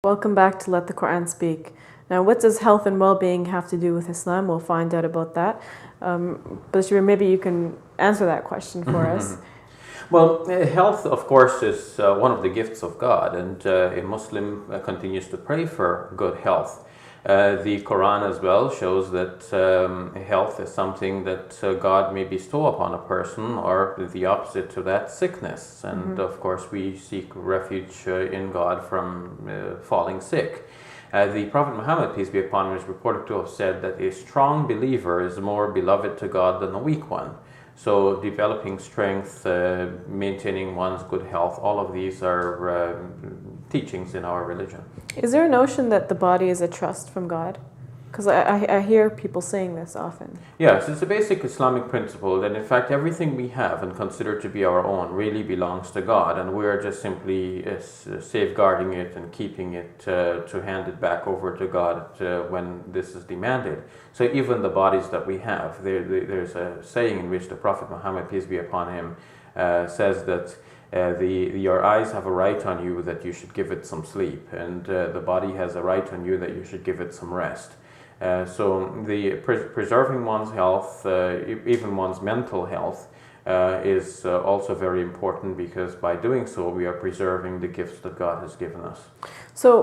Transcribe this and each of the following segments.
Welcome back to Let the Quran Speak. Now, what does health and well-being have to do with Islam? We'll find out about that. But Shabir, maybe you can answer that question for us. Well, health, of course, is one of the gifts of God, and a Muslim continues to pray for good health. The Quran as well shows that health is something that God may bestow upon a person, or the opposite to that, sickness. And of course, we seek refuge in God from falling sick. The Prophet Muhammad, peace be upon him, is reported to have said that a strong believer is more beloved to God than a weak one. So developing strength, maintaining one's good health, all of these are teachings in our religion. Is there a notion that the body is a trust from God? Because I hear people saying this often. Yes, it's a basic Islamic principle that in fact everything we have and consider to be our own really belongs to God, and we're just simply safeguarding it and keeping it to hand it back over to God when this is demanded. So even the bodies that we have, there's a saying in which the Prophet Muhammad, peace be upon him, says that your eyes have a right on you that you should give it some sleep, and the body has a right on you that you should give it some rest. So the preserving one's health, even one's mental health, is also very important, because by doing so we are preserving the gifts that God has given us. So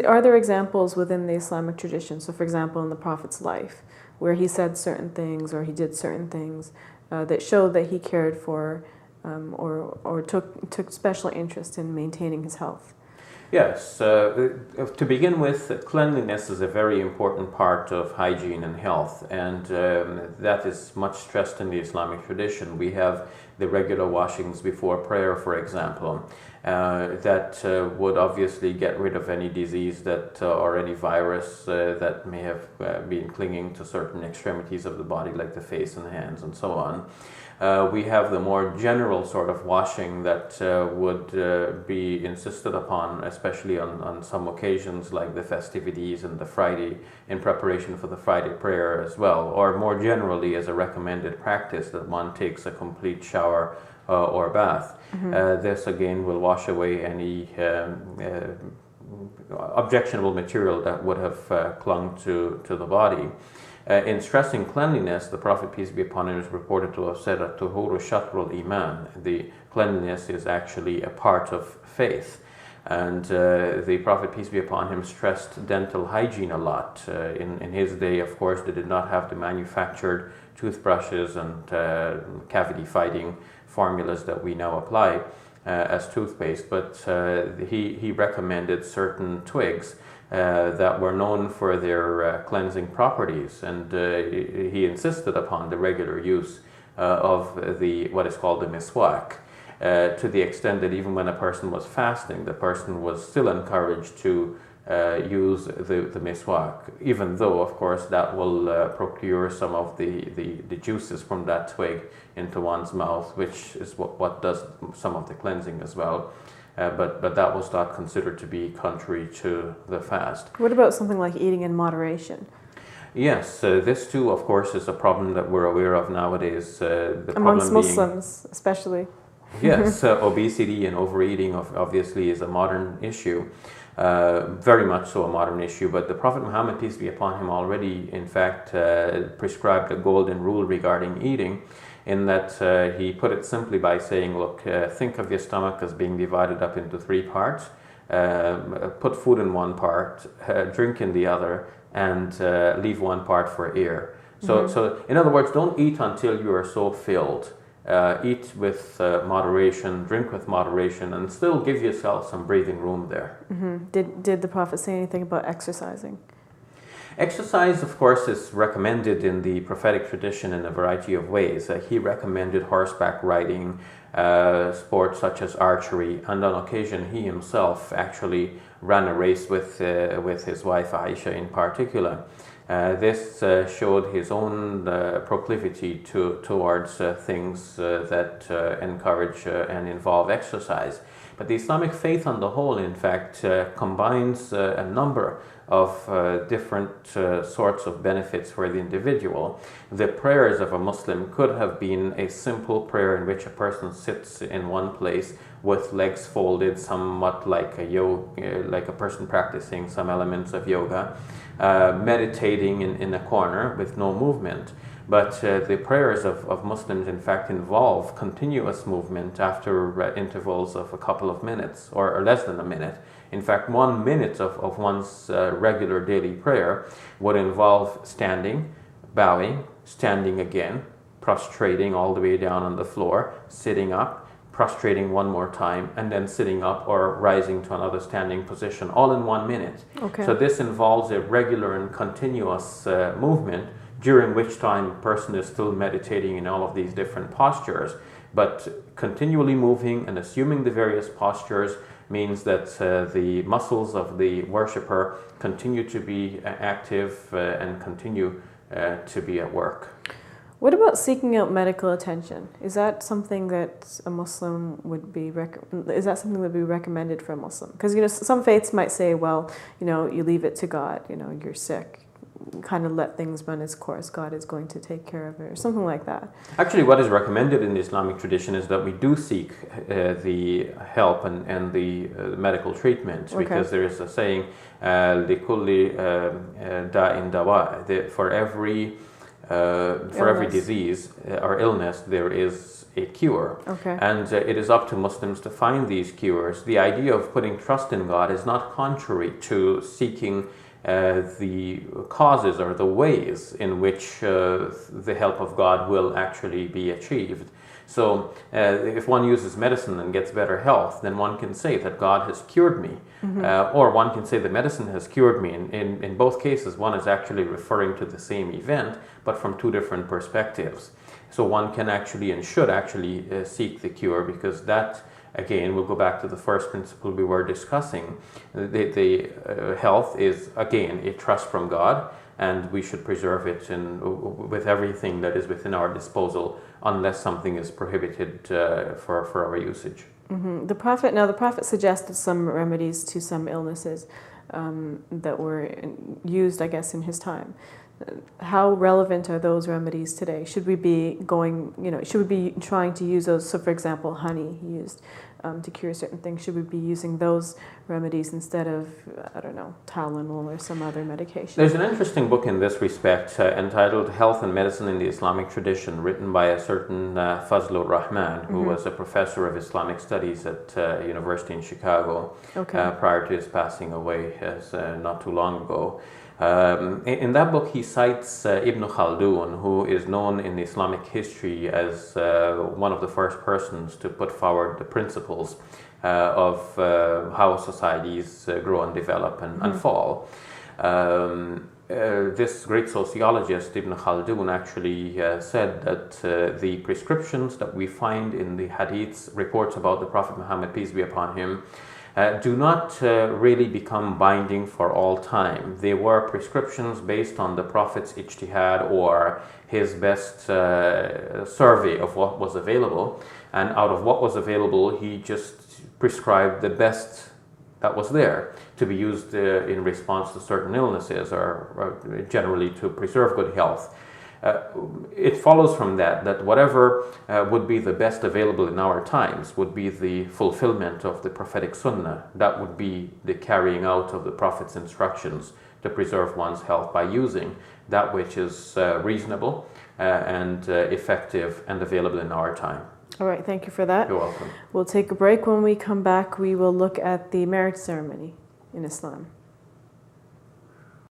are there examples within the Islamic tradition? So for example, in the Prophet's life, where he said certain things or he did certain things that showed that he cared for or took special interest in maintaining his health? Yes, to begin with, cleanliness is a very important part of hygiene and health, and that is much stressed in the Islamic tradition. We have the regular washings before prayer, for example, that would obviously get rid of any disease that or any virus that may have been clinging to certain extremities of the body, like the face and hands and so on. We have the more general sort of washing that would be insisted upon, especially on some occasions like the festivities and the Friday, in preparation for the Friday prayer as well, or more generally as a recommended practice that one takes a complete shower or bath. This again will wash away any objectionable material that would have clung to the body. In stressing cleanliness, the Prophet, peace be upon him, is reported to have said that tuhuru shatrul iman. The cleanliness is actually a part of faith. And the Prophet, peace be upon him, stressed dental hygiene a lot. In his day, of course, they did not have the manufactured toothbrushes and cavity-fighting formulas that we now apply as toothpaste, but he recommended certain twigs that were known for their cleansing properties, and he insisted upon the regular use of what is called the miswak, to the extent that even when a person was fasting, the person was still encouraged to use the miswak, even though, of course, that will procure some of the juices from that twig into one's mouth, which is what does some of the cleansing as well. But that was not considered to be contrary to the fast. What about something like eating in moderation? Yes, this too, of course, is a problem that we're aware of nowadays. Amongst Muslims, especially. Yes, obesity and overeating obviously is a modern issue, very much so a modern issue. But the Prophet Muhammad, peace be upon him, already, in fact, prescribed a golden rule regarding eating, in that he put it simply by saying, look, think of your stomach as being divided up into three parts. Put food in one part, drink in the other, and leave one part for air. So in other words, don't eat until you are so filled. Eat with moderation, drink with moderation, and still give yourself some breathing room there. Did the Prophet say anything about exercising? Exercise, of course, is recommended in the prophetic tradition in a variety of ways. He recommended horseback riding, sports such as archery, and on occasion he himself actually ran a race with his wife Aisha in particular. This showed his own proclivity towards things that encourage and involve exercise. But the Islamic faith on the whole, in fact, combines a number of different sorts of benefits for the individual. The prayers of a Muslim could have been a simple prayer in which a person sits in one place with legs folded, somewhat like like a person practicing some elements of yoga, meditating in a corner with no movement. But the prayers of Muslims, in fact, involve continuous movement after intervals of a couple of minutes or less than a minute. In fact, 1 minute of one's regular daily prayer would involve standing, bowing, standing again, prostrating all the way down on the floor, sitting up, prostrating one more time, and then sitting up or rising to another standing position, all in 1 minute. Okay. So this involves a regular and continuous movement, during which time a person is still meditating in all of these different postures. But continually moving and assuming the various postures means that the muscles of the worshipper continue to be active and continue to be at work. What about seeking out medical attention? Is that something that a Muslim would be recommended for a Muslim? Because some faiths might say, well, you leave it to God. You're sick. Kind of let things run its course. God is going to take care of it, or something like that. Actually, what is recommended in the Islamic tradition is that we do seek the help and the medical treatment, because there is a saying, لِكُلِّ دَاءٍ دَوَاءٍ, for every disease or illness there is a cure. Okay. And it is up to Muslims to find these cures. The idea of putting trust in God is not contrary to seeking the causes or the ways in which the help of God will actually be achieved. So if one uses medicine and gets better health, then one can say that God has cured me. Or one can say the medicine has cured me. In both cases, one is actually referring to the same event, but from two different perspectives. So one can actually and should actually seek the cure, because that, again, we'll go back to the first principle we were discussing. The health is, again, a trust from God, and we should preserve it with everything that is within our disposal, unless something is prohibited for our usage. The Prophet suggested some remedies to some illnesses that were used, I guess, in his time. How relevant are those remedies today? Should we be trying to use those? So, for example, honey used to cure certain things. Should we be using those remedies instead of, Tylenol or some other medication? There's an interesting book in this respect entitled Health and Medicine in the Islamic Tradition, written by a certain Fazlur Rahman, who was a professor of Islamic studies at University in Chicago prior to his passing away not too long ago. In that book, he cites Ibn Khaldun, who is known in Islamic history as one of the first persons to put forward the principles of how societies grow and develop and fall. This great sociologist, Ibn Khaldun, actually said that the prescriptions that we find in the hadiths, reports about the Prophet Muhammad, peace be upon him, do not really become binding for all time. They were prescriptions based on the Prophet's ijtihad, or his best survey of what was available, and out of what was available he just prescribed the best that was there to be used in response to certain illnesses, or generally to preserve good health. It follows from that whatever would be the best available in our times would be the fulfillment of the prophetic sunnah. That would be the carrying out of the Prophet's instructions to preserve one's health by using that which is reasonable and effective and available in our time. All right, thank you for that. You're welcome. We'll take a break. When we come back, we will look at the marriage ceremony in Islam.